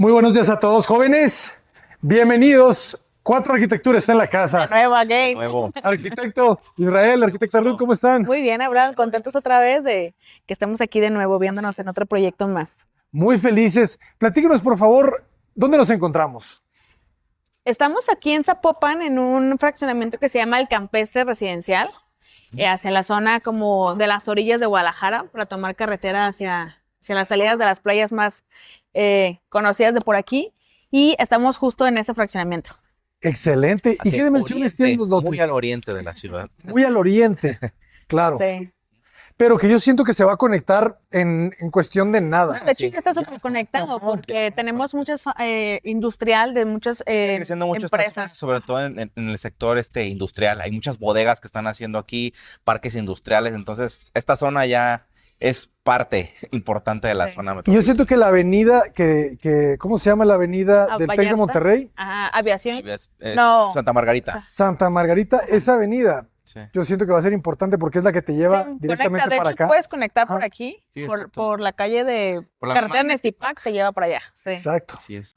Muy buenos días a todos, jóvenes. Bienvenidos. 4 Arquitectura está en la casa. Nueva game. Nuevo. Arquitecto Israel, arquitecta Ruth, ¿cómo están? Muy bien, Abraham, contentos otra vez de que estemos aquí de nuevo viéndonos en otro proyecto más. Muy felices. Platíquenos, por favor, ¿dónde nos encontramos? Estamos aquí en Zapopan en un fraccionamiento que se llama El Campestre Residencial, hacia la zona como de las orillas de Guadalajara, para tomar carretera hacia las salidas de las playas más conocidas de por aquí. Y estamos justo en ese fraccionamiento. Excelente. ¿Y qué dimensiones tienen los lotes? Muy al oriente de la ciudad. Muy al oriente, claro. Sí. Pero que yo siento que se va a conectar en cuestión de nada. De hecho, ya está súper conectado porque tenemos muchas industrial de muchas Están creciendo mucho esta zona, empresas. sobre todo en el sector industrial. Hay muchas bodegas que están haciendo aquí, parques industriales. Entonces, esta zona ya es parte importante de la Sí. zona Y yo metropolitana. siento que la avenida, ¿cómo se llama la avenida del TEC de Vallarta. Monterrey? Ajá, aviación. No. Santa Margarita. Santa Margarita, esa avenida, Sí. yo siento que va a ser importante porque es la que te lleva Sí, directamente conecta. De para hecho, acá. puedes conectar por Ajá. aquí, Sí, por exacto. la calle de Por la carretera Mamá Nestipac, te lleva para allá. Sí. Exacto. Así es.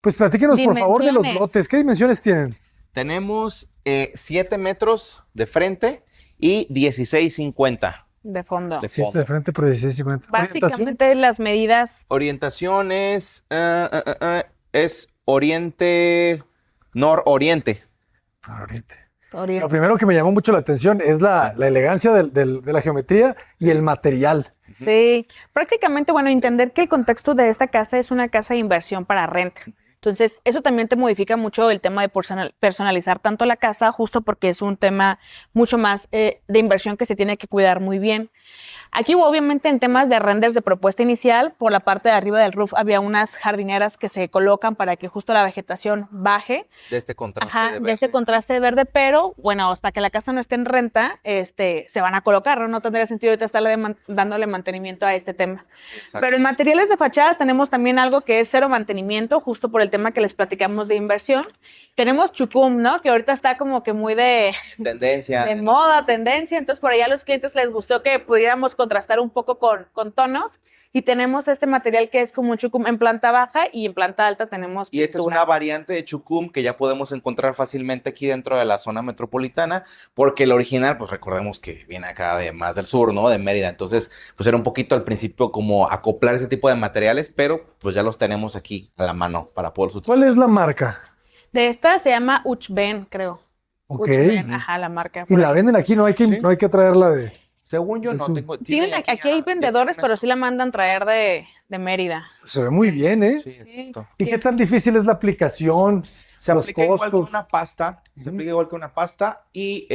Pues platíquenos, por favor, de los Dimensiones. lotes. ¿Qué dimensiones tienen? Tenemos 7 metros de frente y 16,50. De fondo. De 7 de frente por 16.50. Básicamente las medidas. Orientación es oriente, nororiente. Lo primero que me llamó mucho la atención es la elegancia de la geometría y el material. Sí, prácticamente, bueno, entender que el contexto de esta casa es una casa de inversión para renta. Entonces, eso también te modifica mucho el tema de personalizar tanto la casa, justo porque es un tema mucho más de inversión que se tiene que cuidar muy bien. Aquí, obviamente, en temas de renders de propuesta inicial, por la parte de arriba del roof había unas jardineras que se colocan para que justo la vegetación baje. De este contraste Ajá, de de ese verde. contraste de verde, pero bueno, hasta que la casa no esté en renta, se van a colocar, ¿no? No tendría sentido ahorita estarle dándole mantenimiento a este tema. Exacto. Pero en materiales de fachadas tenemos también algo que es cero mantenimiento, justo por el tema que les platicamos de inversión. Tenemos chucum, ¿no? Que ahorita está como que muy de Tendencia. moda, tendencia, entonces por allá a los clientes les gustó que pudiéramos contrastar un poco con tonos y tenemos este material que es como un chucum en planta baja y en planta alta tenemos Y esta es pintura. una variante de chucum que ya podemos encontrar fácilmente aquí dentro de la zona metropolitana, porque el original, pues recordemos que viene acá de más del sur, ¿no? De Mérida. Entonces, pues era un poquito al principio como acoplar ese tipo de materiales, pero pues ya los tenemos aquí a la mano para poderlos utilizar. ¿Cuál es la marca? De esta se llama Uchben, creo. Ok. Uchben, ajá, la marca. Y la venden aquí, no hay que, Sí. no hay que traerla de... Según yo, no Eso. tengo. Tienen, aquí hay vendedores, pero sí la mandan traer de Mérida. Se ve muy bien, ¿eh? Sí, Sí. exacto. ¿Y qué tan difícil es la aplicación? Se Los aplica igual que costos. una pasta, se Ujú. aplica igual que una pasta y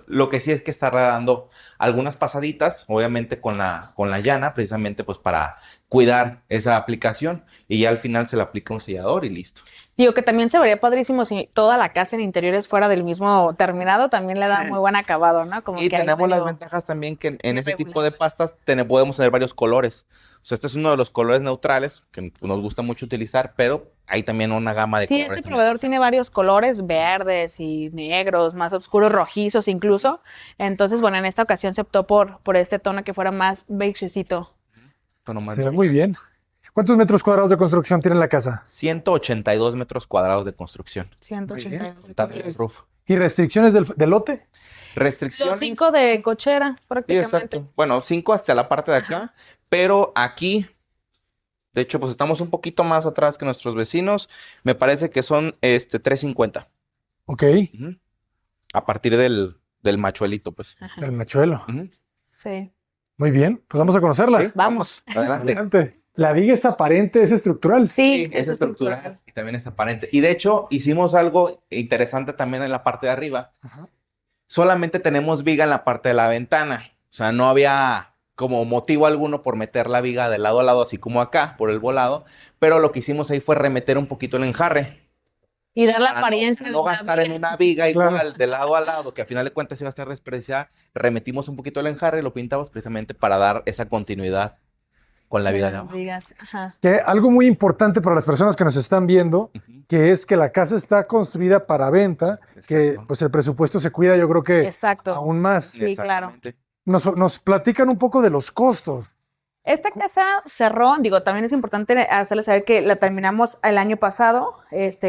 lo que sí es que está dando algunas pasaditas, obviamente con la llana, precisamente pues para cuidar esa aplicación y ya al final se le aplica un sellador y listo. Digo que también se vería padrísimo si toda la casa en interiores fuera del mismo terminado, también le da Sí. muy buen acabado, ¿no? Como Y que ahí tenemos las medio- ventajas también que en medio ese regular. tipo de pastas podemos tener varios colores. O sea, este es uno de los colores neutrales que nos gusta mucho utilizar, pero hay también una gama de Sí, colores. este proveedor tiene varios colores, verdes y negros, más oscuros, rojizos incluso. Entonces, bueno, en esta ocasión se optó por este tono que fuera más beigecito. Tono más- Se ve muy bien. ¿Cuántos metros cuadrados de construcción tiene la casa? 182 metros cuadrados de construcción. 182. También el roof. ¿Y restricciones del lote? Restricciones. Los 5 de cochera, Sí, prácticamente. exacto. Bueno, 5 hasta la parte de acá, pero aquí, de hecho, pues estamos un poquito más atrás que nuestros vecinos. Me parece que son 350. Ok, Ujú. A partir del machuelito, pues. Ajá. el machuelo. Ujú. Sí. Muy bien, pues vamos a conocerla. Sí. Vamos. Adelante. Adelante. La viga es aparente, es estructural. Sí, Es estructural y también es aparente. Y de hecho, hicimos algo interesante también en la parte de arriba. Ajá. Solamente tenemos viga en la parte de la ventana. O sea, no había como motivo alguno por meter la viga de lado a lado, así como acá, por el volado. Pero lo que hicimos ahí fue remeter un poquito el enjarre. Y dar la Para apariencia de no una gastar en viga. una viga igual Claro. de lado a lado, que a final de cuentas iba a estar desperdiciada. Remetimos un poquito el enjarre y lo pintamos precisamente para dar esa continuidad con la viga de abajo. Vigas, ajá. Que algo muy importante para las personas que nos están viendo, que es que la casa está construida para venta, que Exacto. pues el presupuesto se cuida, yo creo que Exacto. aún más. Sí, claro. Exactamente. Nos platican un poco de los costos. Esta casa cerró, digo, también es importante hacerles saber que la terminamos el año pasado,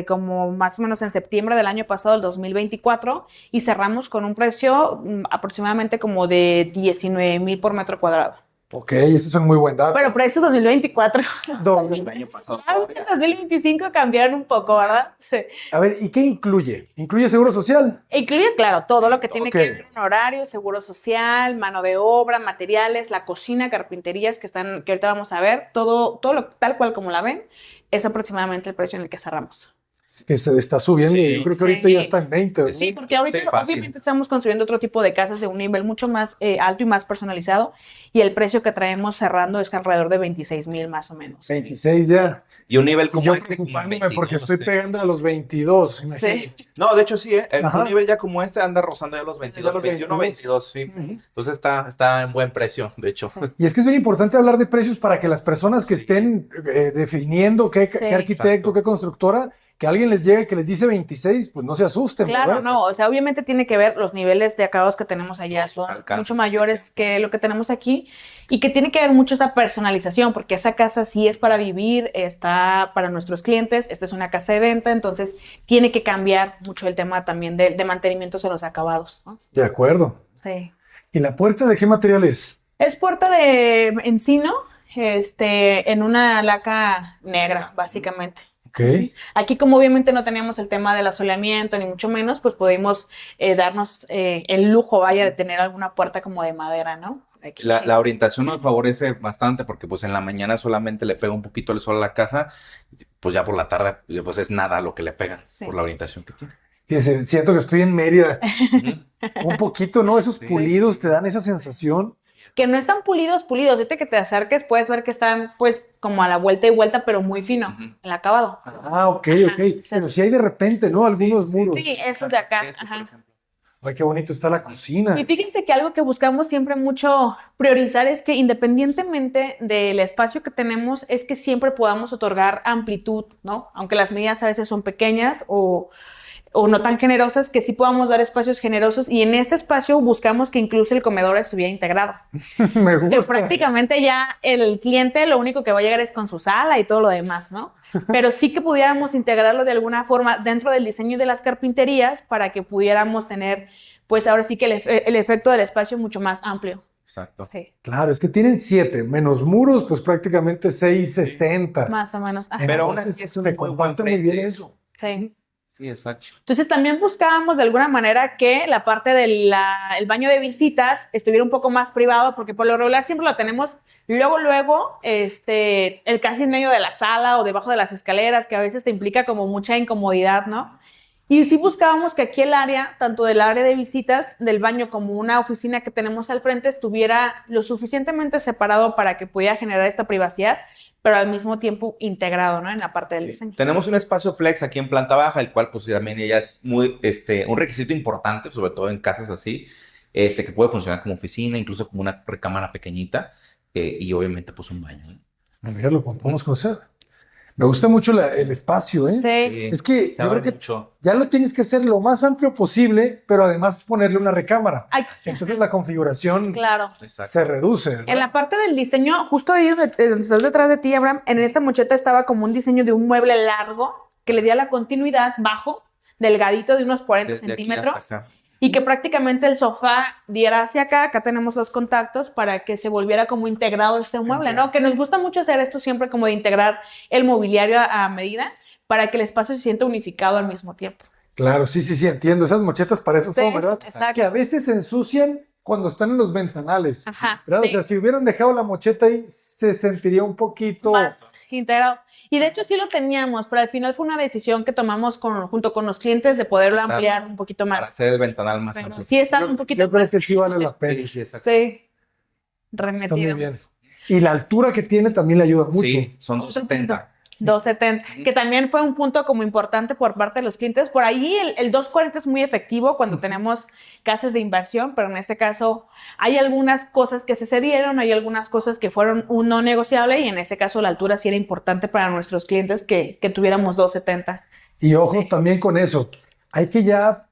como más o menos en septiembre del año pasado, el 2024, y cerramos con un precio aproximadamente como de 19,000 por metro cuadrado. Ok, ese es un muy buen dato. Pero precios 2024. El año pasado. Ya en 2025 cambiaron un poco, ¿verdad? Sí. A ver, ¿y qué incluye? ¿Incluye seguro social? Incluye, claro, todo lo que tiene Ok. que ver con horario, seguro social, mano de obra, materiales, la cocina, carpinterías que ahorita vamos a ver, todo lo, tal cual como la ven, es aproximadamente el precio en el que cerramos. Es que se está subiendo. Sí. Yo creo que ahorita Sí. ya está en 20. ¿verdad? Sí, porque ahorita Sí, fácil. obviamente estamos construyendo otro tipo de casas de un nivel mucho más alto y más personalizado, y el precio que traemos cerrando es alrededor de 26,000 más o menos. 26 ya. Y un nivel Y como yo este. como preocupándome 22, porque estoy sí. pegando a los 22. Imagínate. Sí. No, de hecho sí, Ajá. un nivel ya como este anda rozando ya los 22, los 21, 22. 22, sí. Entonces está en buen precio, de hecho. Y es que es bien importante hablar de precios para que las personas que estén definiendo qué Sí. arquitecto, Exacto. qué constructora, que alguien les llegue que les dice 26, pues no se asusten, Claro, ¿verdad? no, o sea, obviamente tiene que ver los niveles de acabados que tenemos allá Los son alcances, mucho mayores que lo que tenemos aquí y que tiene que ver mucho esa personalización, porque esa casa sí es para vivir, está para nuestros clientes, esta es una casa de venta, entonces tiene que cambiar mucho el tema también de mantenimientos en los acabados, ¿no? De acuerdo. Sí. ¿Y la puerta de qué material es? Es puerta de encino, en una laca negra, básicamente. Ok. Aquí, como obviamente no teníamos el tema del asoleamiento, ni mucho menos, pues pudimos darnos el lujo, vaya, de tener alguna puerta como de madera, ¿no? Aquí. La orientación nos favorece bastante porque pues en la mañana solamente le pega un poquito el sol a la casa, pues ya por la tarde pues es nada lo que le pega Sí. por la orientación que tiene. Fíjense, siento que estoy en Mérida. Ujú. Un poquito, ¿no? Esos Sí. pulidos te dan esa sensación. Que no están pulidos. Ahorita que te acerques puedes ver que están, pues, como a la vuelta y vuelta, pero muy fino, Ujú. el acabado. Ah, ok, Ajá. ok. O sea, Pero si hay de repente, ¿no? Algunos muros. Sí, esos de acá. Este, por Ajá. ejemplo. Ay, qué bonito está la cocina. Y fíjense que algo que buscamos siempre mucho priorizar es que independientemente del espacio que tenemos, es que siempre podamos otorgar amplitud, ¿no? Aunque las medidas a veces son pequeñas o no tan generosas, que sí podamos dar espacios generosos, y en este espacio buscamos que incluso el comedor estuviera integrado. Me Que gusta. prácticamente ya el cliente lo único que va a llegar es con su sala y todo lo demás, ¿no? Pero sí que pudiéramos integrarlo de alguna forma dentro del diseño de las carpinterías para que pudiéramos tener, pues ahora sí que el efecto del espacio mucho más amplio. Exacto. Sí, Claro, es que tienen 7, menos muros, pues prácticamente 660. más o menos. Ajá. Pero aún Entonces, así es un se muy buen comparte muy bien frente. eso. Sí. Sí, exacto. Entonces también buscábamos de alguna manera que la parte del baño de visitas estuviera un poco más privado, porque por lo regular siempre lo tenemos luego, el casi en medio de la sala o debajo de las escaleras, que a veces te implica como mucha incomodidad, ¿no? Y sí buscábamos que aquí el área, tanto del área de visitas, del baño como una oficina que tenemos al frente, estuviera lo suficientemente separado para que pudiera generar esta privacidad, pero al mismo tiempo integrado, ¿no? En la parte del diseño. Tenemos un espacio flex aquí en planta baja, el cual pues también ya es muy, un requisito importante, sobre todo en casas así, que puede funcionar como oficina, incluso como una recámara pequeñita, y obviamente pues un baño, ¿no? A ver, lo podemos conocer. Me gusta mucho el espacio, ¿eh? Sí. Es que se yo abre creo que mucho. ya lo tienes que hacer lo más amplio posible, pero además ponerle una recámara. Ay, Entonces la configuración claro. Exacto. se reduce, ¿verdad? En la parte del diseño, justo ahí donde estás detrás de ti, Abraham, en esta mocheta estaba como un diseño de un mueble largo que le diera la continuidad bajo, delgadito de unos 40 Desde aquí centímetros, hasta acá. y que prácticamente el sofá diera hacia acá. Acá tenemos los contactos para que se volviera como integrado este mueble, ¿no? Que nos gusta mucho hacer esto siempre, como de integrar el mobiliario a medida para que el espacio se sienta unificado al mismo tiempo. Claro, sí, entiendo. Esas mochetas para eso Sí, son, ¿verdad? exacto. Que a veces se ensucian cuando están en los ventanales. Ajá, ¿verdad? sí. O sea, si hubieran dejado la mocheta ahí, se sentiría un poquito... Más integrado. Y de hecho sí lo teníamos, pero al final fue una decisión que tomamos junto con los clientes de poderlo Claro. ampliar un poquito Para más. hacer el ventanal más Pero amplio. sí está un poquito Yo creo más. que sí vale la pena. Sí, sí, exacto. Sí, Está muy remetido. bien. Y la altura que tiene también le ayuda mucho. Sí, son Otro 270. 270, que también fue un punto como importante por parte de los clientes. Por ahí el 240 es muy efectivo cuando tenemos casas de inversión, pero en este caso hay algunas cosas que se cedieron, hay algunas cosas que fueron un no negociable y en este caso la altura sí era importante para nuestros clientes que tuviéramos 270. Y ojo también con eso. Hay que ya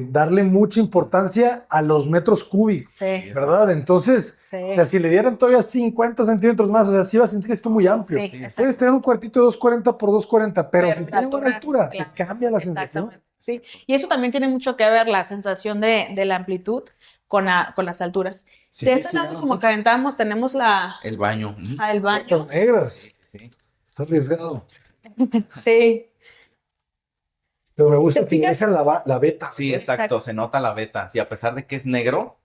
darle mucha importancia a los metros cúbicos, ¿verdad? Entonces, o sea, si le dieran todavía 50 centímetros más, o sea, sí va a sentir esto muy amplio. Puedes tener un cuartito de 240 por 240, pero si tiene buena altura, claro, te cambia la sensación. Sí, y eso también tiene mucho que ver la sensación de la amplitud con las alturas. Sí, de este lado, como comentábamos, tenemos el baño. El baño. Puertas negras. Sí. Está arriesgado. Sí. Pero me gusta que dejan la veta. Sí, exacto, se nota la veta. Sí, a pesar de que es negro,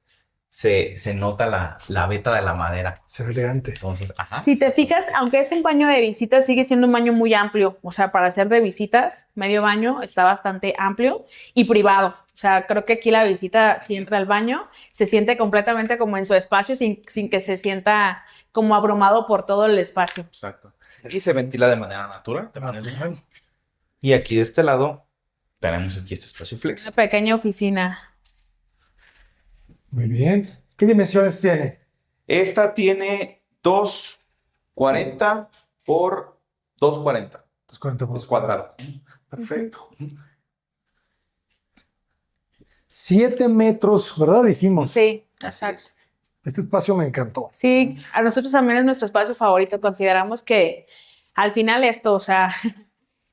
se nota la veta de la madera. Se ve elegante. Entonces, si te fijas, aunque es un baño de visitas, sigue siendo un baño muy amplio. O sea, para hacer de visitas, medio baño está bastante amplio y privado. O sea, creo que aquí la visita, si entra al baño, se siente completamente como en su espacio sin que se sienta como abrumado por todo el espacio. Exacto. Y se ventila de manera natural. Y aquí de este lado tenemos aquí este espacio flex. Una pequeña oficina. Muy bien. ¿Qué dimensiones tiene? Esta tiene 240 por 240. 240 por es cuadrado. Perfecto. 7 metros, ¿verdad? Dijimos. Sí, exacto. Este espacio me encantó. Sí, a nosotros también es nuestro espacio favorito. Consideramos que al final esto, o sea,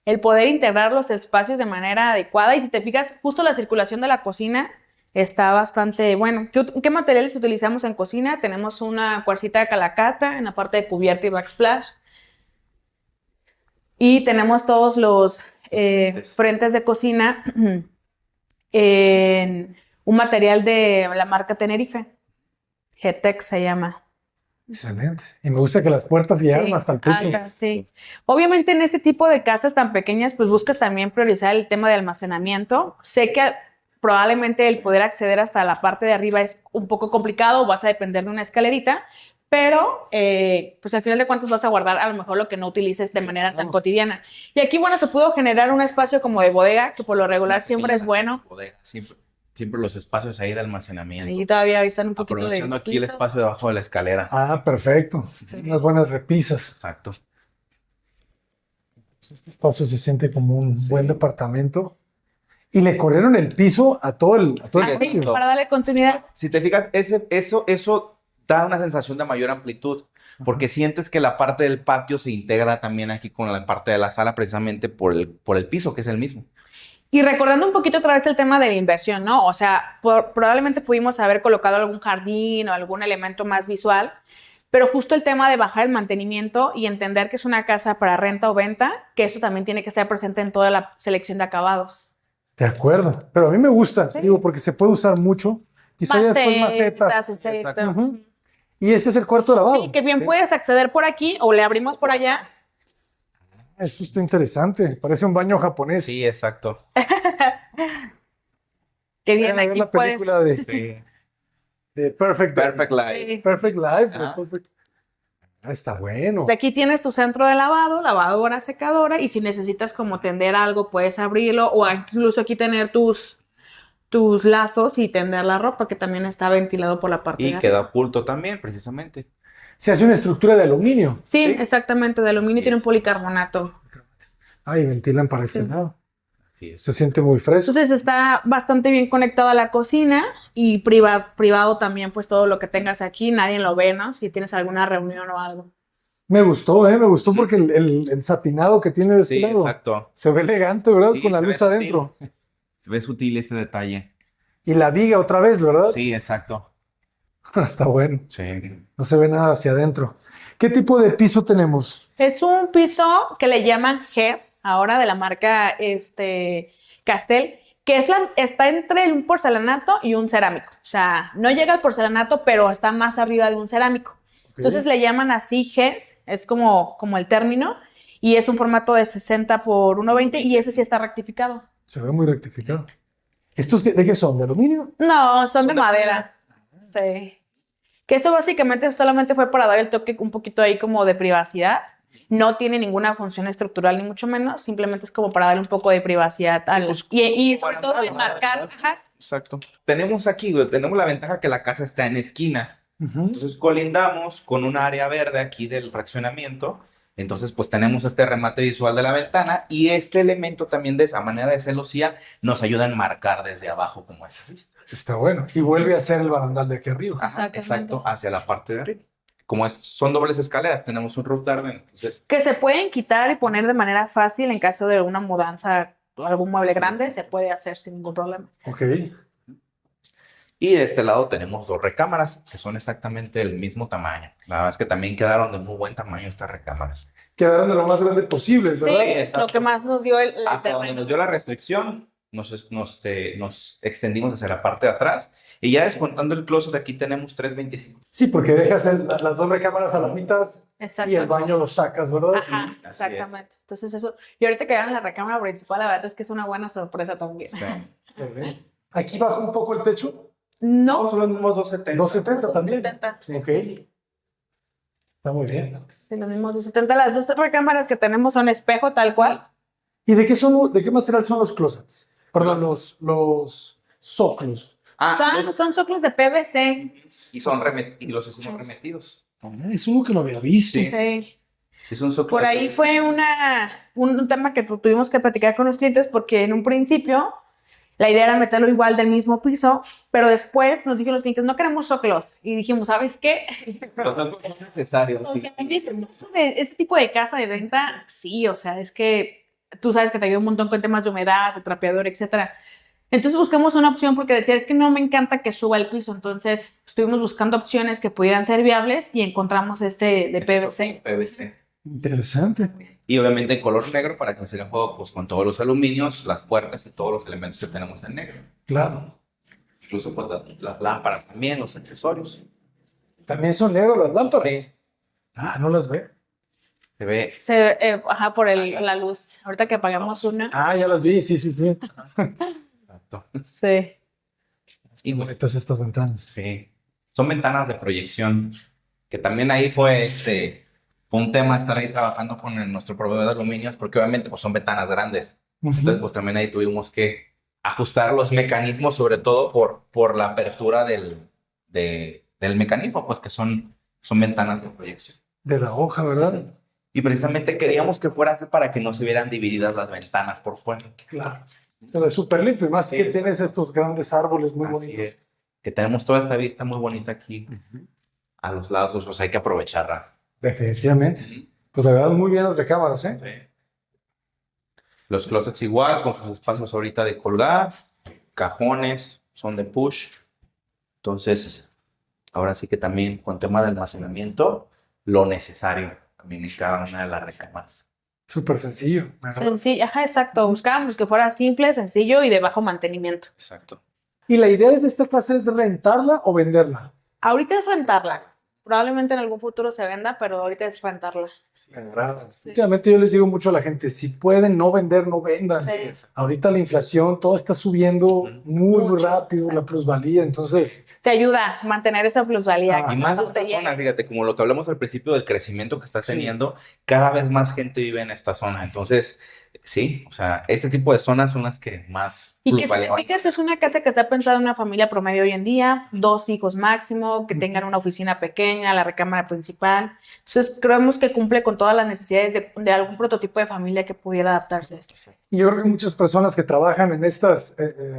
el poder integrar los espacios de manera adecuada. Y si te fijas, justo la circulación de la cocina está bastante bueno. ¿Qué materiales utilizamos en cocina? Tenemos una cuarcita de calacata en la parte de cubierta y backsplash. Y tenemos todos los frentes de cocina en un material de la marca Tenerife. G-Tex se llama. Excelente. Y me gusta que las puertas llegan hasta el techo. Altas, sí. Obviamente en este tipo de casas tan pequeñas, pues buscas también priorizar el tema de almacenamiento. Sé que probablemente el poder acceder hasta la parte de arriba es un poco complicado, vas a depender de una escalerita, pero pues al final de cuentas vas a guardar a lo mejor lo que no utilices de manera tan cotidiana. Y aquí, bueno, se pudo generar un espacio como de bodega, que por lo regular siempre es bueno. Bodega, siempre los espacios ahí de almacenamiento. Y todavía están un poquito aprovechando aquí el espacio debajo de la escalera. Ah, perfecto. Sí. Unas buenas repisas. Exacto. Pues este espacio se siente como un buen departamento. Y le corrieron el piso a todo el sí, para darle continuidad. Si te fijas, eso da una sensación de mayor amplitud, porque sientes que la parte del patio se integra también aquí con la parte de la sala, precisamente por el piso, que es el mismo. Y recordando un poquito otra vez el tema de la inversión, ¿no? O sea, probablemente pudimos haber colocado algún jardín o algún elemento más visual, pero justo el tema de bajar el mantenimiento y entender que es una casa para renta o venta, que eso también tiene que estar presente en toda la selección de acabados. De acuerdo, pero a mí me gusta, digo, porque se puede usar mucho. Quizá ya después macetas. Exacto. Y este es el cuarto de lavado. Sí, que bien puedes acceder por aquí o le abrimos por allá. Esto está interesante, parece un baño japonés. Sí, exacto. Qué bien, aquí la película de Perfect Life. Sí. Perfect Life. Está bueno. Pues aquí tienes tu centro de lavado, lavadora, secadora, y si necesitas como tender algo, puedes abrirlo, o incluso aquí tener tus lazos y tender la ropa, que también está ventilado por la parte de arriba. Y queda oculto también, precisamente. Se hace una estructura de aluminio. Sí, exactamente, de aluminio, tiene un policarbonato. Y ventilan para ese lado. Así es. Se siente muy fresco. Entonces está bastante bien conectado a la cocina y privado también, pues todo lo que tengas aquí, nadie lo ve, ¿no? Si tienes alguna reunión o algo. Me gustó porque el satinado que tiene de este lado. Exacto. Se ve elegante, ¿verdad? Sí, con la luz adentro. Se ve sutil este detalle. Y la viga otra vez, ¿verdad? Sí, exacto. Está bueno. Sí. No se ve nada hacia adentro. ¿Qué tipo de piso tenemos? Es un piso que le llaman GES, ahora de la marca Castel, que está entre un porcelanato y un cerámico. O sea, no llega al porcelanato, pero está más arriba de un cerámico. Entonces le llaman así GES, es como el término, y es un formato de 60 por 1.20 y ese sí está rectificado. Se ve muy rectificado. ¿Estos de qué son? ¿De aluminio? No, son de madera. Sí. Que esto básicamente solamente fue para dar el toque un poquito ahí como de privacidad. No tiene ninguna función estructural, ni mucho menos. Simplemente es como para darle un poco de privacidad y sobre todo enmarcar. Exacto. Tenemos la ventaja que la casa está en esquina. Entonces colindamos con un área verde aquí del fraccionamiento. Entonces, pues tenemos este remate visual de la ventana y este elemento también de esa manera de celosía nos ayuda a enmarcar desde abajo como esa vista. Está bueno. Y vuelve a ser el barandal de aquí arriba. Ajá, exacto, hacia la parte de arriba. Como son dobles escaleras, tenemos un roof garden, entonces... Que se pueden quitar y poner de manera fácil en caso de una mudanza o algún mueble grande, se puede hacer sin ningún problema. Ok. Y de este lado tenemos 2 recámaras que son exactamente del mismo tamaño. La verdad es que también quedaron de muy buen tamaño estas recámaras. Quedaron de lo más grande posible, ¿verdad? Sí, exacto. lo que más nos dio el hasta donde nos dio la restricción, nos extendimos hacia la parte de atrás. Y ya descontando el closet, aquí tenemos 325. Sí, porque dejas las 2 recámaras a la mitad y el baño lo sacas, ¿verdad? Ajá, exactamente. Entonces eso, y ahorita que hagan la recámara principal, la verdad es que es una buena sorpresa también. Sí. Excelente. ¿Aquí baja un poco el techo? No. Son los mismos 270. 270 también. 270. Sí. Ok. Está muy bien. Sí, los mismos 270. Las 2 recámaras que tenemos son espejo tal cual. ¿Y de qué material son los closets? Perdón, los soclos. Son soclos de PVC. Y los hicimos remetidos. Es uno que lo había visto. Sí. Es un soclo. Por ahí fue un tema que tuvimos que platicar con los clientes porque en un principio la idea era meterlo igual del mismo piso, pero después nos dijeron los clientes, no queremos soclos. Y dijimos, ¿sabes qué? Los soclos son necesarios. O sea, este tipo de casa de venta, sí, o sea, es que tú sabes que te ayuda un montón con temas de humedad, de trapeador, etcétera. Entonces buscamos una opción porque decía, es que no me encanta que suba el piso. Entonces estuvimos buscando opciones que pudieran ser viables y encontramos este de PVC. PVC. Interesante. Y obviamente en color negro para que no se haga juego pues, con todos los aluminios, las puertas y todos los elementos que tenemos en negro. Claro. Incluso pues las lámparas también, los accesorios. ¿También son negros las lámparas? Sí. Ah, no las ve. Se ve. Ajá, por la luz. Ahorita que apagamos una. Ah, ya las vi, sí. Exacto. Sí. Y bonitas estas ventanas. Sí. Son ventanas de proyección. Que también ahí fue un tema estar ahí trabajando con nuestro proveedor de aluminios, porque obviamente pues, son ventanas grandes. Entonces, pues también ahí tuvimos que ajustar los mecanismos, sobre todo por la apertura del mecanismo, pues que son ventanas de proyección. De la hoja, ¿verdad? Y precisamente queríamos que fuera así para que no se vieran divididas las ventanas por fuera. Claro. Se ve súper limpio, y más que tienes estos grandes árboles muy bonitos. Que tenemos toda esta vista muy bonita aquí a los lados, pues hay que aprovecharla. Definitivamente. Pues la verdad, muy bien las recámaras, ¿eh? Sí. Los closets igual, con sus espacios ahorita de colgar, cajones, son de push. Entonces, ahora sí que también con tema de almacenamiento, lo necesario también en cada una de las recámaras. Súper sencillo, ¿verdad? Sencillo, ajá, exacto. Buscábamos que fuera simple, sencillo y de bajo mantenimiento. Exacto. ¿Y la idea de esta casa es rentarla o venderla? Ahorita es rentarla. Probablemente en algún futuro se venda, pero ahorita es rentarla. Me agrada. Sí. Últimamente yo les digo mucho a la gente, si pueden no vender, no vendan. Sí. Ahorita la inflación, todo está subiendo muy rápido, exacto. La plusvalía, entonces... Te ayuda a mantener esa plusvalía. Y más esta zona, fíjate, como lo que hablamos al principio del crecimiento que está teniendo, cada vez más gente vive en esta zona. Entonces, sí, o sea, este tipo de zonas son las que más... Y que significa es una casa que está pensada en una familia promedio hoy en día, 2 hijos máximo, que tengan una oficina pequeña, la recámara principal. Entonces, creemos que cumple con todas las necesidades de algún prototipo de familia que pudiera adaptarse a esto. Y yo creo que muchas personas que trabajan en estas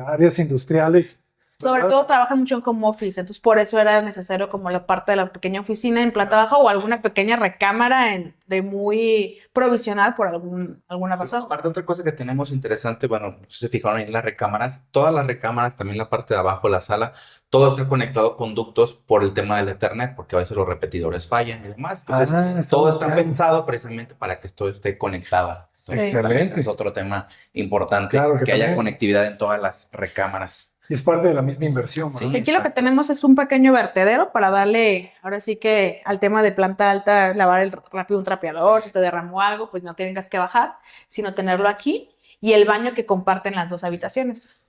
áreas industriales... Sobre todo trabajan mucho en home office, entonces por eso era necesario como la parte de la pequeña oficina en planta baja o alguna pequeña recámara de muy provisional por alguna razón. Aparte, otra cosa que tenemos interesante, bueno, si se fijaron ahí en las recámaras, todas las recámaras, también la parte de abajo, la sala, todo está conectado con ductos por el tema del Ethernet, porque a veces los repetidores fallan y demás. Entonces, todo está pensado precisamente para que esto esté conectado. Entonces, excelente. Es otro tema importante, claro que haya conectividad en todas las recámaras. Y es parte de la misma inversión. Sí, aquí lo que tenemos es un pequeño vertedero para darle, ahora sí que al tema de planta alta, lavar rápido un trapeador, si te derramó algo, pues no tengas que bajar, sino tenerlo aquí. Y el baño que comparten las 2 habitaciones.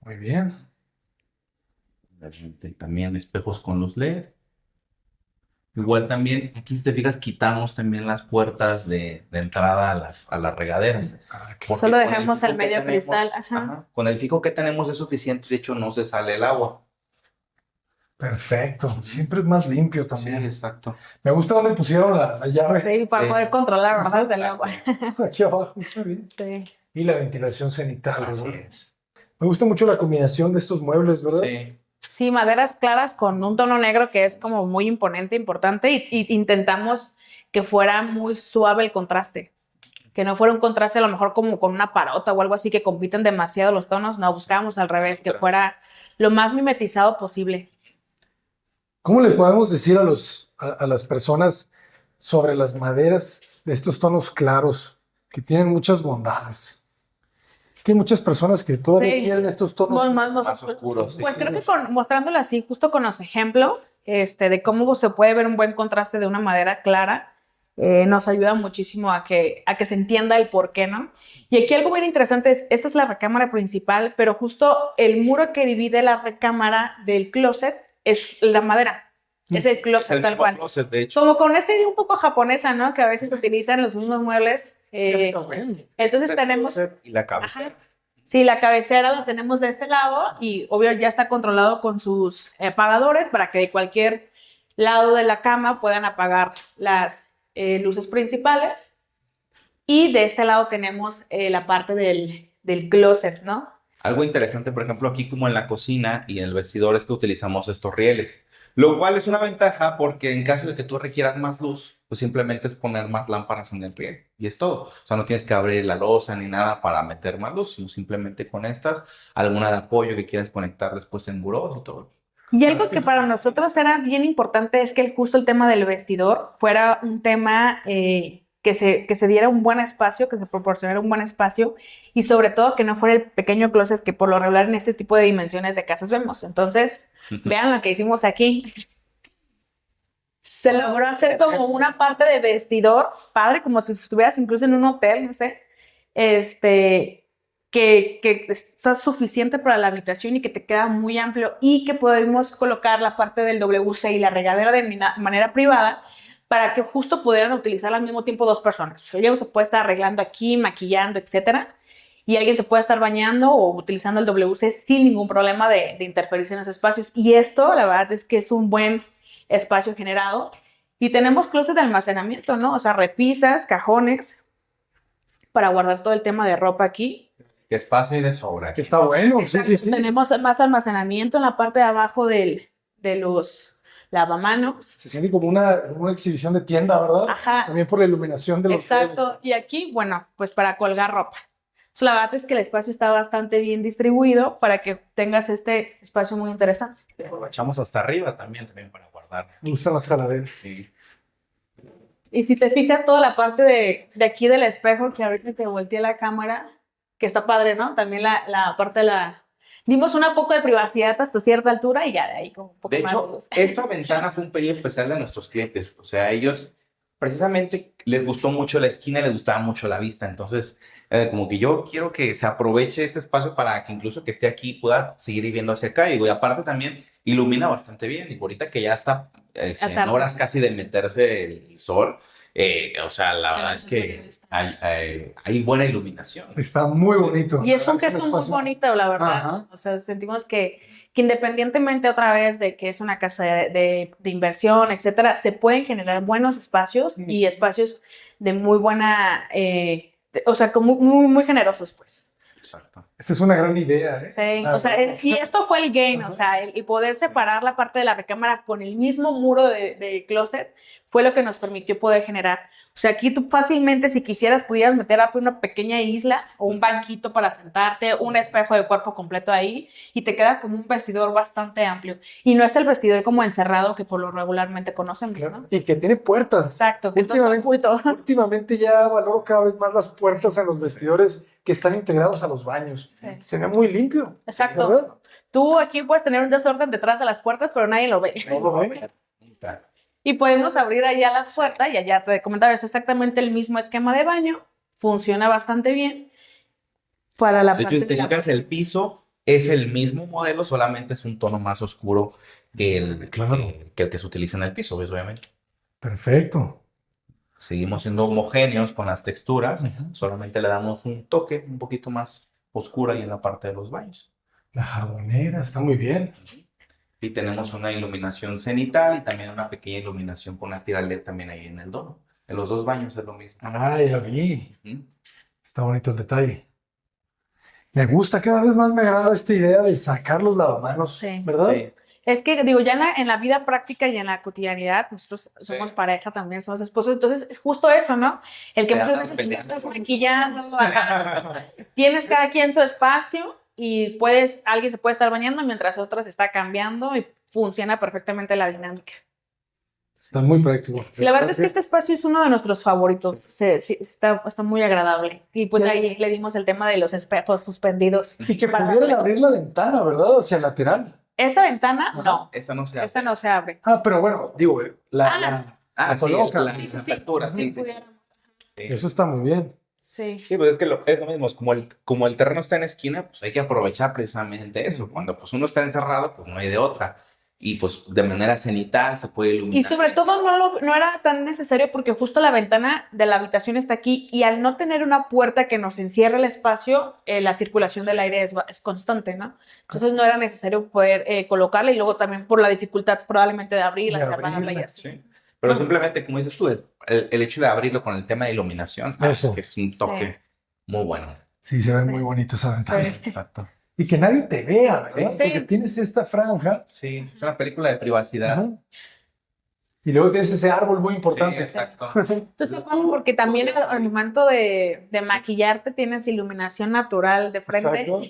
Muy bien. También espejos con luz LED. Igual también, aquí si te fijas, quitamos también las puertas de entrada a las regaderas. Porque solo con el dejamos el fijo que medio tenemos, cristal. Ajá. ajá, con el fijo que tenemos es suficiente, de hecho no se sale el agua. Perfecto. Siempre es más limpio Sí, también. exacto. Me gusta donde pusieron la llave. Sí, para Sí. poder controlar, ¿verdad? Del agua. Aquí abajo, está bien. Sí. Y la ventilación cenital, Así ¿verdad? es. Me gusta mucho la combinación de estos muebles, ¿verdad? Sí. Sí, maderas claras con un tono negro que es como muy imponente, importante, y intentamos que fuera muy suave el contraste. Que no fuera un contraste a lo mejor como con una parota o algo así que compiten demasiado los tonos. No, buscábamos al revés, que fuera lo más mimetizado posible. ¿Cómo les podemos decir a las personas sobre las maderas de estos tonos claros que tienen muchas bondades? Que hay muchas personas que todavía Sí. quieren estos tonos Más oscuros. Pues creo que mostrándolo así, justo con los ejemplos de cómo se puede ver un buen contraste de una madera clara, nos ayuda muchísimo a que se entienda el por qué, ¿no? Y aquí algo bien interesante es, esta es la recámara principal, pero justo el muro que divide la recámara del closet es la madera. Es el closet, Es el tal mismo cual. closet, de hecho. Como con esta idea un poco japonesa, ¿no? Que a veces utilizan los mismos muebles. Entonces tenemos... Y la cabeza. Ajá. Sí, la cabecera la tenemos de este lado y obvio ya está controlado con sus apagadores para que de cualquier lado de la cama puedan apagar las luces principales. Y de este lado tenemos la parte del closet, ¿no? Algo interesante, por ejemplo, aquí como en la cocina y en el vestidor es que utilizamos estos rieles, lo cual es una ventaja porque en caso de que tú requieras más luz, pues simplemente es poner más lámparas en el riel y es todo. O sea, no tienes que abrir la loza ni nada para meter más luz, sino simplemente con estas, alguna de apoyo que quieras conectar después en burós y todo. Y algo que para nosotros era bien importante es que justo el tema del vestidor fuera un tema que se diera un buen espacio, que se proporcionara un buen espacio y sobre todo que no fuera el pequeño closet que por lo regular en este tipo de dimensiones de casas vemos. Entonces, vean lo que hicimos aquí. Se logró hacer como una parte de vestidor, padre, como si estuvieras incluso en un hotel, no sé, que está suficiente para la habitación y que te queda muy amplio y que podemos colocar la parte del WC y la regadera de manera privada para que justo pudieran utilizar al mismo tiempo dos personas. Alguien se puede estar arreglando aquí, maquillando, etcétera, y alguien se puede estar bañando o utilizando el WC sin ningún problema de interferirse en los espacios. Y esto, la verdad, es que es un buen espacio generado. Y tenemos closet de almacenamiento, ¿no? O sea, repisas, cajones para guardar todo el tema de ropa aquí. Que espacio y de sobra. Que está bueno. Sí. Tenemos más almacenamiento en la parte de abajo de los lavamanos. Se siente como una exhibición de tienda, ¿verdad? Ajá. También por la iluminación de los Exacto. muebles. Y aquí, bueno, pues para colgar ropa. Entonces, la verdad es que el espacio está bastante bien distribuido para que tengas este espacio muy interesante. Aprovechamos hasta arriba también para guardar. Me gustan las jaladeras. Sí. Y si te fijas toda la parte de aquí del espejo, que ahorita te volteé la cámara, que está padre, ¿no? También la parte de la... Dimos un poco de privacidad hasta cierta altura y ya de ahí como un poco De más hecho, de luz. esta ventana fue un pedido especial de nuestros clientes. O sea, ellos precisamente les gustó mucho la esquina y les gustaba mucho la vista. Entonces, como que yo quiero que se aproveche este espacio para que incluso que esté aquí pueda seguir viendo hacia acá. Y digo, y aparte también ilumina bastante bien. Y ahorita que ya está en horas casi de meterse el sol, o sea, la verdad es que hay buena iluminación. Está muy bonito. Y es un gesto muy bonito, la verdad. Ajá. O sea, sentimos que independientemente otra vez de que es una casa de inversión, etcétera, se pueden generar buenos espacios y espacios de muy buena, o sea, como muy generosos, pues. Exacto. Esta es una gran idea, ¿eh? Sí, o sea, y esto fue el gain, o sea, el poder separar la parte de la recámara con el mismo muro de closet fue lo que nos permitió poder generar. O sea, aquí tú fácilmente, si quisieras, pudieras meter una pequeña isla o un banquito para sentarte, un espejo de cuerpo completo ahí y te queda como un vestidor bastante amplio. Y no es el vestidor como encerrado que por lo regularmente conocemos, Claro. ¿no? Y que tiene puertas. Exacto, que todo oculto. Últimamente ya valoro cada vez más las puertas en los vestidores que están integrados a los baños. Sí. Se ve muy limpio. Exacto. ¿Verdad? Tú aquí puedes tener un desorden detrás de las puertas, pero nadie lo ve. No lo ve. Y podemos abrir allá la puerta y allá te comentaba, es exactamente el mismo esquema de baño, funciona bastante bien para la De parte hecho, si te de fijas, el piso es el mismo modelo, solamente es un tono más oscuro que el que se utiliza en el piso, obviamente. Perfecto. Seguimos siendo homogéneos con las texturas, solamente le damos un toque un poquito más oscuro ahí en la parte de los baños. La jabonera está muy bien. Y tenemos una iluminación cenital y también una pequeña iluminación con una tira LED también ahí en el domo. En los dos baños es lo mismo. Ah, ya vi. Está bonito el detalle. Me gusta, cada vez más me agrada esta idea de sacar los lavamanos, ¿verdad? Sí. Es que, digo, ya en la vida práctica y en la cotidianidad, nosotros somos pareja también, somos esposos, entonces justo eso, ¿no? El que muchas veces tú te estás maquillando, tienes cada quien su espacio y alguien se puede estar bañando mientras otra se está cambiando y funciona perfectamente la dinámica. Está muy práctico. Sí, la verdad es que este espacio es uno de nuestros favoritos. Sí, está muy agradable. Y pues ahí le dimos el tema de los espejos suspendidos. Y que pudieran abrir la ventana, ¿verdad? Hacia el lateral. ¿Esta ventana? No. Esta no se abre. Esta no se abre. Ah, pero bueno, digo, la coloca. Sí. Eso está muy bien. Sí. Sí, pues es que es lo mismo. Como el terreno está en esquina, pues hay que aprovechar precisamente eso. Cuando pues uno está encerrado, pues no hay de otra. Y pues de manera cenital se puede iluminar. Y sobre todo no era tan necesario porque justo la ventana de la habitación está aquí y al no tener una puerta que nos encierre el espacio, la circulación del aire es constante, ¿no? Entonces no era necesario poder colocarla y luego también por la dificultad probablemente de abrirla, cerrarla y así. Sí. Pero simplemente, como dices tú, el hecho de abrirlo con el tema de iluminación, eso, que es un toque muy bueno. Sí, se ve muy bonita esa ventana. Sí. Exacto. Y que nadie te vea, ¿verdad? Sí. Porque tienes esta franja. Sí, es una película de privacidad. Ajá. Y luego tienes ese árbol muy importante. Sí, exacto. Entonces, porque también al momento de maquillarte tienes iluminación natural de frente. Exacto.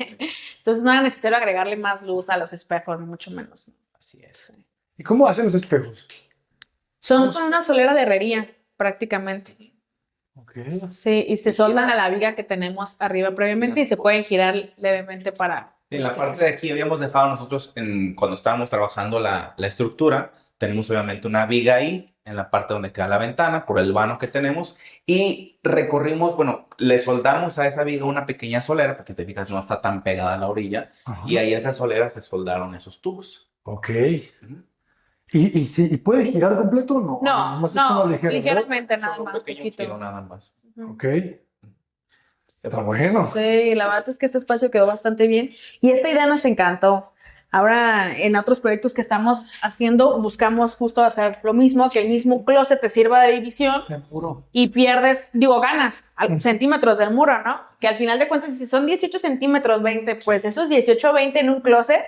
Entonces no era necesario agregarle más luz a los espejos, ni mucho menos. Así es. ¿Y cómo hacen los espejos? Son con una solera de herrería, prácticamente. Okay. Sí, y se soldan a la viga que tenemos arriba previamente y se pueden girar levemente para... En la parte de aquí habíamos dejado nosotros, cuando estábamos trabajando la estructura, tenemos obviamente una viga ahí, en la parte donde queda la ventana, por el vano que tenemos, y recorrimos, bueno, le soldamos a esa viga una pequeña solera, porque si te fijas no está tan pegada a la orilla, y ahí a esa solera se soldaron esos tubos. Ok. ¿Y puede girar completo o no? No, ligeramente nada más. Un pequeño giro nada más. Ok. Está bueno. Sí, la verdad es que este espacio quedó bastante bien y esta idea nos encantó. Ahora en otros proyectos que estamos haciendo buscamos justo hacer lo mismo, que el mismo closet te sirva de división y ganas centímetros del muro, ¿no? Que al final de cuentas si son 18 centímetros 20, pues esos 18 20 en un closet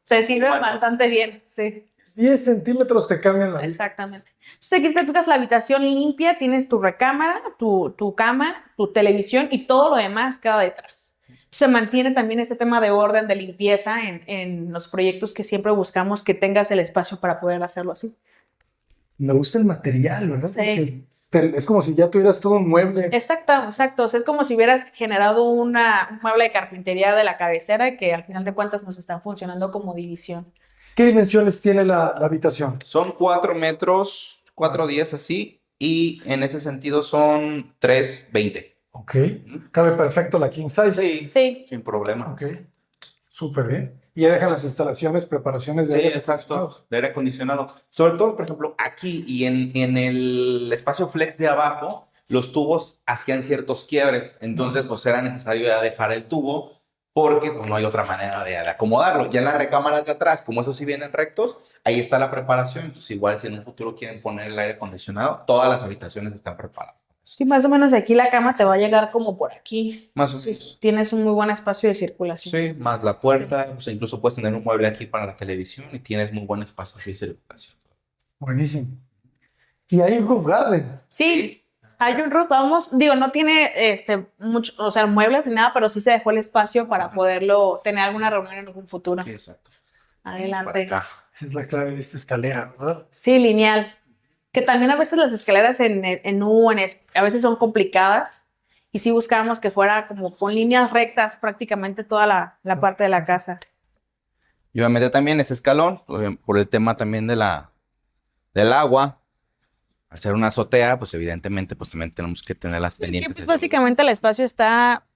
te sirven bastante bien, sí. 10 centímetros te cambian la vida. Exactamente. Entonces aquí te fijas la habitación limpia, tienes tu recámara, tu cama, tu televisión y todo lo demás queda detrás. Se mantiene también este tema de orden, de limpieza en los proyectos que siempre buscamos que tengas el espacio para poder hacerlo así. Me gusta el material, ¿verdad? Sí. Porque es como si ya tuvieras todo un mueble. Exacto. O sea, es como si hubieras generado un mueble de carpintería de la cabecera que al final de cuentas nos están funcionando como división. ¿Qué dimensiones tiene la habitación? Son 4 metros, 4.10 así, y en ese sentido son 3.20. Ok. Cabe perfecto la king size. Sí. Sin problema. Ok. Súper bien. Y ya dejan las instalaciones, preparaciones de aire acondicionado. De aire acondicionado. Sobre todo, por ejemplo, aquí y en el espacio flex de abajo, los tubos hacían ciertos quiebres. Entonces, pues era necesario ya dejar el tubo porque pues, no hay otra manera de acomodarlo. Ya en las recámaras de atrás, como esos sí vienen rectos, ahí está la preparación. Entonces, igual si en un futuro quieren poner el aire acondicionado, todas las habitaciones están preparadas. Sí, más o menos aquí la cama te va a llegar como por aquí. Más o menos. Tienes un muy buen espacio de circulación. Sí, más la puerta, o sea, incluso puedes tener un mueble aquí para la televisión y tienes muy buen espacio de circulación. Buenísimo. Y hay roof garden. Sí. Hay un roof, no tiene mucho, o sea, muebles ni nada, pero sí se dejó el espacio para poderlo tener alguna reunión en algún futuro. Sí, exacto. Adelante. Esa es la clave de esta escalera, ¿verdad? Sí, lineal. Que también a veces las escaleras a veces son complicadas y sí buscábamos que fuera como con líneas rectas prácticamente toda la parte de la casa. Y obviamente también ese escalón, por el tema también del agua. Al ser una azotea, pues evidentemente pues también tenemos que tener las pendientes. Pues básicamente el espacio está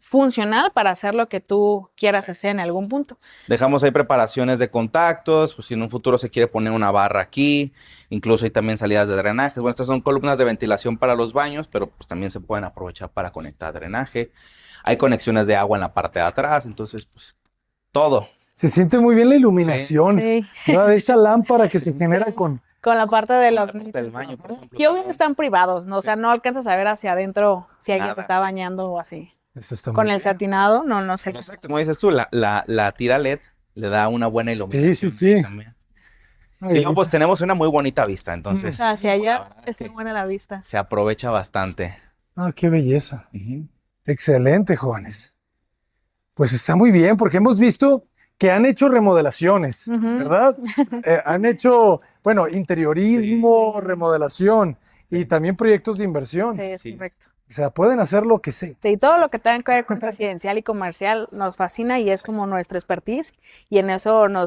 funcional para hacer lo que tú quieras hacer en algún punto. Dejamos ahí preparaciones de contactos, pues si en un futuro se quiere poner una barra aquí, incluso hay también salidas de drenaje. Bueno, estas son columnas de ventilación para los baños, pero pues también se pueden aprovechar para conectar drenaje. Hay conexiones de agua en la parte de atrás, entonces pues todo. Se siente muy bien la iluminación, Sí. ¿verdad? Esa lámpara que se genera con la parte de los del baño, por ejemplo. que obviamente están privados, ¿no? O sea, no alcanzas a ver hacia adentro si alguien Nada. se está bañando o así. Eso está Con muy el satinado, no sé. Exacto, como dices tú, la tira LED le da una buena iluminación. sí. También. bien. Y luego pues tenemos una muy bonita vista, entonces Hacia la allá verdad es está que buena la vista. se aprovecha bastante. Ah, qué belleza. Ujú. Excelente, jóvenes. Pues está muy bien, porque hemos visto que han hecho remodelaciones, ¿verdad? Han hecho, bueno, interiorismo, remodelación y también proyectos de inversión. Sí, es Sí. correcto. O sea, pueden hacer lo que sea. Sí, todo lo que tenga que ver con residencial y comercial nos fascina y es como nuestra expertise y en eso ahora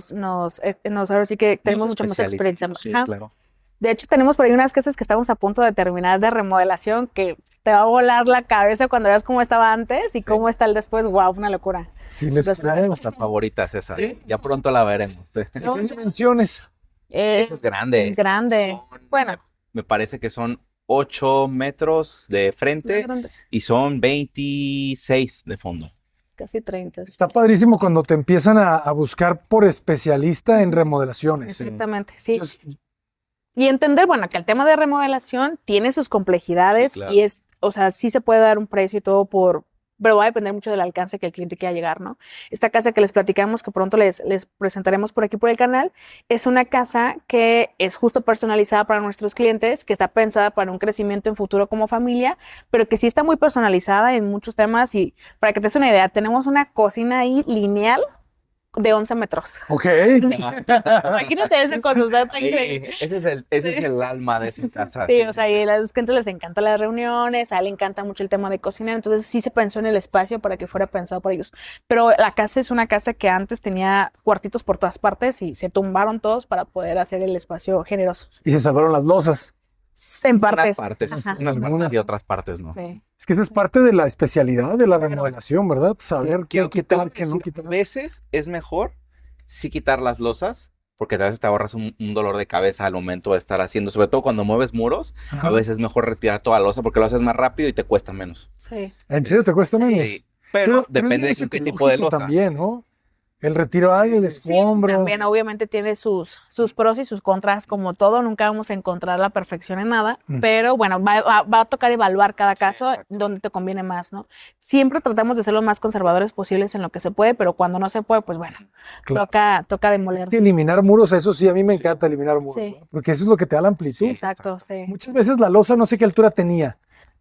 sí que tenemos mucha más experiencia. Sí, Ajá. claro. De hecho, tenemos por ahí unas casas que estamos a punto de terminar de remodelación que te va a volar la cabeza cuando veas cómo estaba antes y cómo está el después. Wow, una locura. Sí, les Entonces, creo. Nuestra favorita es esa. Sí. Ya pronto la veremos. Sí. ¿Qué dimensiones? Esa es grande. Es grande. Bueno, Me parece que son 8 metros de frente grande, y son 26 de fondo. casi 30. Está padrísimo cuando te empiezan a buscar por especialista en remodelaciones. Exactamente, sí. Yo- Y entender, bueno, que el tema de remodelación tiene sus complejidades Sí, claro. y o sea, sí se puede dar un precio y todo pero va a depender mucho del alcance que el cliente quiera llegar, ¿no? Esta casa que les platicamos, que pronto les presentaremos por aquí por el canal, es una casa que es justo personalizada para nuestros clientes, que está pensada para un crecimiento en futuro como familia, pero que sí está muy personalizada en muchos temas y para que te des una idea, tenemos una cocina ahí lineal de 11 metros. Ok. Imagínate ese cosa, o sea, está Sí, increíble. ese es el alma de esa casa. Sí, o sea, y a los clientes les encantan las reuniones, a él le encanta mucho el tema de cocinar, entonces sí se pensó en el espacio para que fuera pensado por ellos. Pero la casa es una casa que antes tenía cuartitos por todas partes y se tumbaron todos para poder hacer el espacio generoso. Y se salvaron las losas. En Unas partes. partes, Ajá. unas más y otras partes no. Sí. Es que esa es parte de la especialidad de la remodelación, ¿verdad? Saber qué Que quitar, qué no quitar. A veces es mejor sí quitar las losas, porque a veces te ahorras un dolor de cabeza al momento de estar haciendo, sobre todo cuando mueves muros, Ajá. a veces es mejor retirar toda la losa porque lo haces más rápido y te cuesta menos. Sí. ¿En serio te cuesta menos? Sí, pero es depende de qué tipo de psicológico losa. también, ¿no? El retiro ahí, el escombro. También obviamente tiene sus pros y sus contras, como todo, nunca vamos a encontrar la perfección en nada, pero bueno, va a tocar evaluar cada caso exacto. donde te conviene más, ¿no? Siempre tratamos de ser lo más conservadores posibles en lo que se puede, pero cuando no se puede, pues bueno, Claro. toca demoler. Es que eliminar muros, eso sí, a mí me encanta eliminar muros, Sí. ¿no? Porque eso es lo que te da la amplitud. Exacto, sí. Muchas veces la losa no sé qué altura tenía.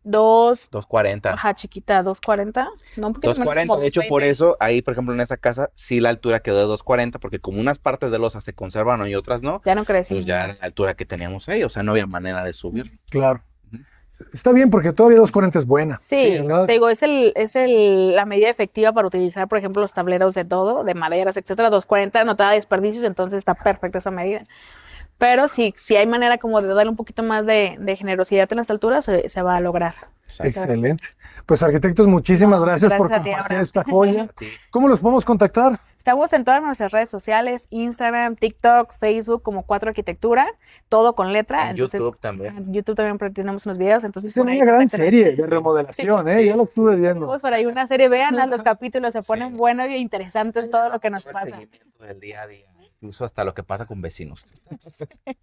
240. Ajá, chiquita, 240, no, un poquito menos, 240, como de hecho, por 220. eso, ahí, por ejemplo, en esa casa, sí la altura quedó de 240, porque como unas partes de losa se conservan y otras no, Ya no crecimos. pues ya era la altura que teníamos ahí, o sea, no había manera de subir. Claro. Está bien porque todavía 240 es buena. Sí, ¿verdad? te digo, es la medida efectiva para utilizar, por ejemplo, los tableros de todo, de maderas, etcétera, 240, no te da desperdicios, entonces está perfecta esa medida. Pero sí, si hay manera como de darle un poquito más de generosidad en las alturas, se va a lograr. Excelente. Pues arquitectos, muchísimas gracias por gracias a ti, compartir Abraham. esta joya. Sí. ¿Cómo los podemos contactar? Estamos en todas nuestras redes sociales, Instagram, TikTok, Facebook, como 4 Arquitectura, todo con letra. En Entonces, YouTube también. En YouTube también tenemos unos videos. Entonces, Es por ahí una gran contáctenos. serie de remodelación, ¿eh? Ya lo estuve viendo. Tenemos por ahí una serie, vean los capítulos, se ponen buenos e interesantes todo lo que nos Todo el pasa. seguimiento del día a día, incluso hasta lo que pasa con vecinos.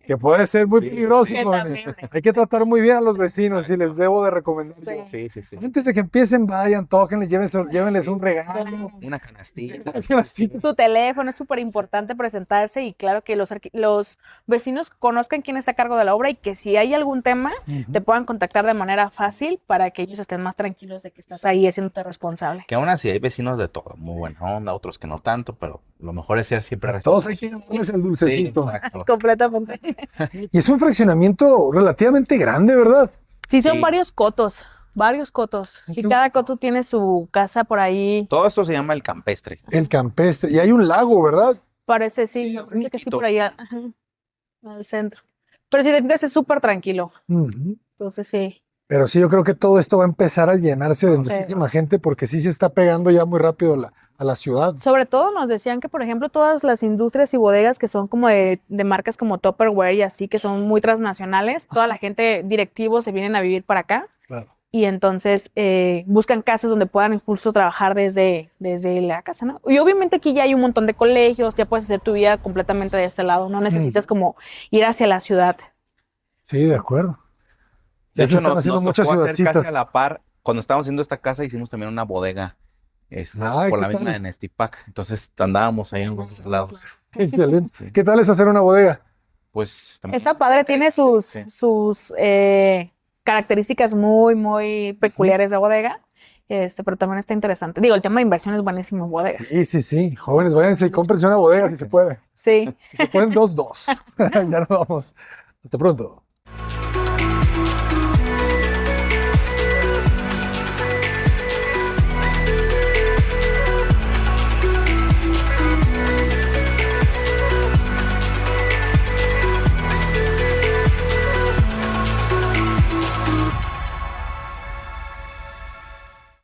Que puede ser muy Sí. peligroso, Sí, jóvenes. también. Hay que tratar muy bien a los vecinos y les debo de recomendar. yo. Sí, sí, sí. Antes de que empiecen, vayan, tóquenles, llévenles un regalo. Una canastilla. Su teléfono es súper importante presentarse y claro que los vecinos conozcan quién está a cargo de la obra y que si hay algún tema te puedan contactar de manera fácil para que ellos estén más tranquilos de que estás ahí haciéndote responsable. Que aún así hay vecinos de todo, muy buena onda, otros que no tanto, pero lo mejor es ser siempre A todos hay que respetuosos. darles el Sí, dulcecito. exacto. Completamente. Y es un fraccionamiento relativamente grande, ¿verdad? Sí, son Sí. varios cotos. Y qué cada coto tiene su casa por ahí. Todo esto se llama el campestre. El campestre. Y hay un lago, ¿verdad? Parece, sí, Sí, me parece que sí chiquito. por allá, ajá, al centro. Pero si te fijas es súper tranquilo. Ujú. Entonces sí. Pero sí, yo creo que todo esto va a empezar a llenarse de muchísima gente porque sí se está pegando ya muy rápido a la ciudad. Sobre todo nos decían que, por ejemplo, todas las industrias y bodegas que son como de marcas como Tupperware y así, que son muy transnacionales, toda la gente, directivos, se vienen a vivir para acá. Claro. Y entonces buscan casas donde puedan incluso trabajar desde la casa, ¿no? Y obviamente aquí ya hay un montón de colegios, ya puedes hacer tu vida completamente de este lado, no necesitas como ir hacia la ciudad. Sí, de acuerdo. De hecho, están haciendo nos muchas tocó hacer ciudadcitas. casi a la par. Cuando estábamos haciendo esta casa, hicimos también una bodega. Por la misma en Estipac. Entonces andábamos ahí en los dos lados. Excelente. ¿Qué tal es hacer una bodega? Pues Está padre, tiene sus características muy, muy peculiares de bodega, pero también está interesante. Digo, el tema de inversión es buenísimo en bodegas. Sí. Jóvenes, váyanse y cómprense una bodega si se puede. Sí. Si se pueden, dos. Ya nos vamos. Hasta pronto.